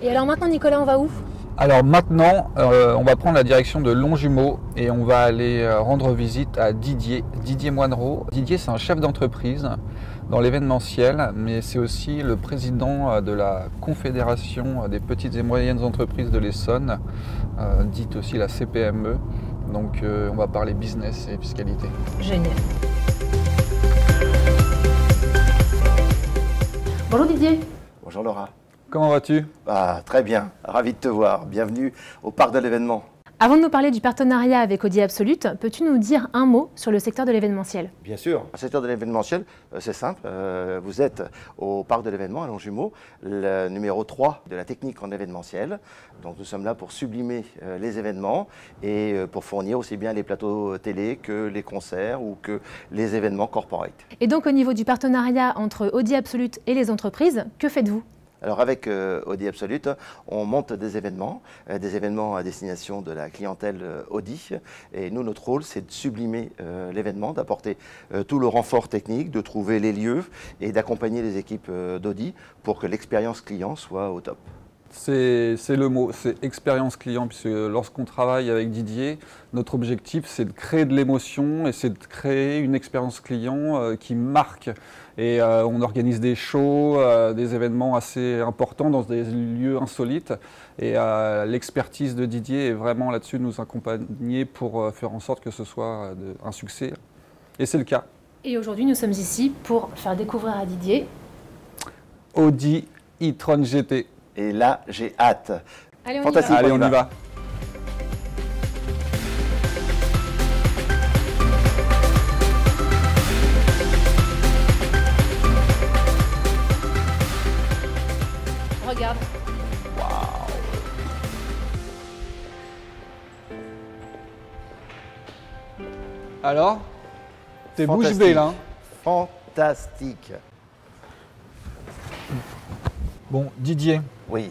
Et alors maintenant, Nicolas, on va où? Alors maintenant, on va prendre la direction de Longjumeau et on va aller rendre visite à Didier Moinereau. Didier, c'est un chef d'entreprise dans l'événementiel, mais c'est aussi le président de la Confédération des petites et moyennes entreprises de l'Essonne, dite aussi la CPME. Donc on va parler business et fiscalité. Génial. Bonjour Didier. Bonjour Laura. Comment vas-tu? Très bien, ravi de te voir. Bienvenue au parc de l'événement. Avant de nous parler du partenariat avec Audi Absolute, peux-tu nous dire un mot sur le secteur de l'événementiel? Bien sûr, le secteur de l'événementiel, c'est simple. Vous êtes au parc de l'événement à Longjumeau, le numéro 3 de la technique en événementiel. Donc nous sommes là pour sublimer les événements et pour fournir aussi bien les plateaux télé que les concerts ou que les événements corporate. Et donc au niveau du partenariat entre Audi Absolute et les entreprises, que faites-vous? Alors avec Audi Absolute, on monte des événements à destination de la clientèle Audi. Et nous, notre rôle, c'est de sublimer l'événement, d'apporter tout le renfort technique, de trouver les lieux et d'accompagner les équipes d'Audi pour que l'expérience client soit au top. C'est le mot, c'est expérience client, puisque lorsqu'on travaille avec Didier, notre objectif c'est de créer de l'émotion et c'est de créer une expérience client qui marque. Et on organise des shows, des événements assez importants dans des lieux insolites. Et l'expertise de Didier est vraiment là-dessus, de nous accompagner pour faire en sorte que ce soit un succès. Et c'est le cas. Et aujourd'hui, nous sommes ici pour faire découvrir à Didier Audi e-tron GT. Et là, j'ai hâte. Allez, on Fantastique. y va. Allez, on y va. Regarde. Alors, t'es bouche Fantastique. bée là. Hein. Fantastique. Bon, Didier, Oui.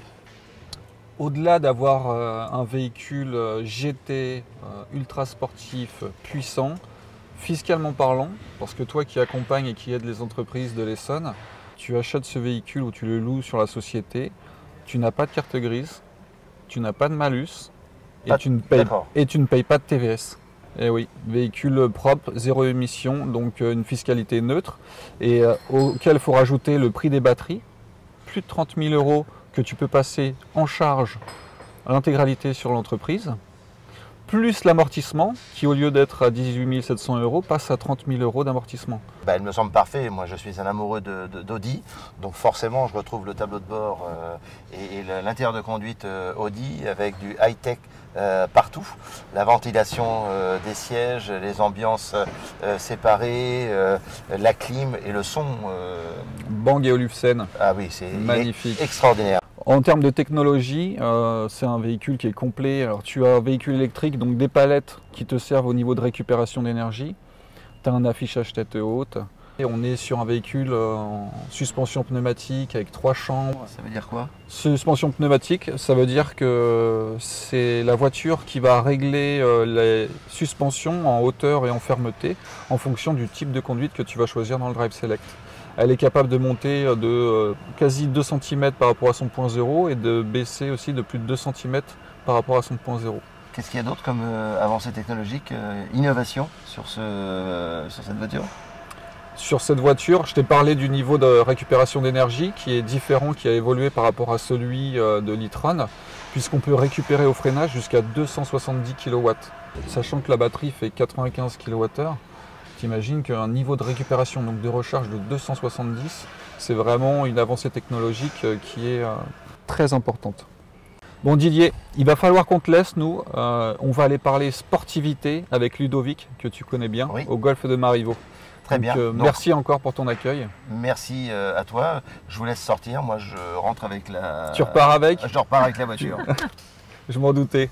au-delà d'avoir un véhicule GT ultra sportif, puissant, fiscalement parlant, parce que toi qui accompagnes et qui aide les entreprises de l'Essonne, tu achètes ce véhicule ou tu le loues sur la société, tu n'as pas de carte grise, tu n'as pas de malus et tu ne payes pas de TVS. Eh oui, véhicule propre, zéro émission, donc une fiscalité neutre et auquel il faut rajouter le prix des batteries. Plus de 30 000 € que tu peux passer en charge à l'intégralité sur l'entreprise, plus l'amortissement qui au lieu d'être à 18 700 € passe à 30 000 € d'amortissement. Elle me semble parfait. Moi, je suis un amoureux d'Audi, donc forcément, je retrouve le tableau de bord et l'intérieur de conduite Audi avec du high-tech partout. La ventilation des sièges, les ambiances séparées, la clim et le son. Bang & Olufsen. Ah oui, c'est magnifique. Extraordinaire. En termes de technologie, c'est un véhicule qui est complet. Alors, tu as un véhicule électrique, donc des palettes qui te servent au niveau de récupération d'énergie. Tu as un affichage tête haute. Et on est sur un véhicule en suspension pneumatique avec 3 chambres. Ça veut dire quoi? Suspension pneumatique, ça veut dire que c'est la voiture qui va régler les suspensions en hauteur et en fermeté en fonction du type de conduite que tu vas choisir dans le Drive Select. Elle est capable de monter de quasi 2 cm par rapport à son point zéro et de baisser aussi de plus de 2 cm par rapport à son point zéro. Qu'est-ce qu'il y a d'autre comme avancée technologique, innovation sur cette voiture? Sur cette voiture, je t'ai parlé du niveau de récupération d'énergie qui est différent, qui a évolué par rapport à celui de l'e-tron, puisqu'on peut récupérer au freinage jusqu'à 270 kW. Sachant que la batterie fait 95 kWh, t'imagines qu'un niveau de récupération, donc de recharge de 270, c'est vraiment une avancée technologique qui est très importante. Bon Didier, il va falloir qu'on te laisse, nous. On va aller parler sportivité avec Ludovic, que tu connais bien, oui, au golf de Marivaux. Très bien. Donc, merci encore pour ton accueil. Merci à toi. Je vous laisse sortir. Moi, je rentre avec la... Tu repars avec? Je repars avec la voiture. Je m'en doutais.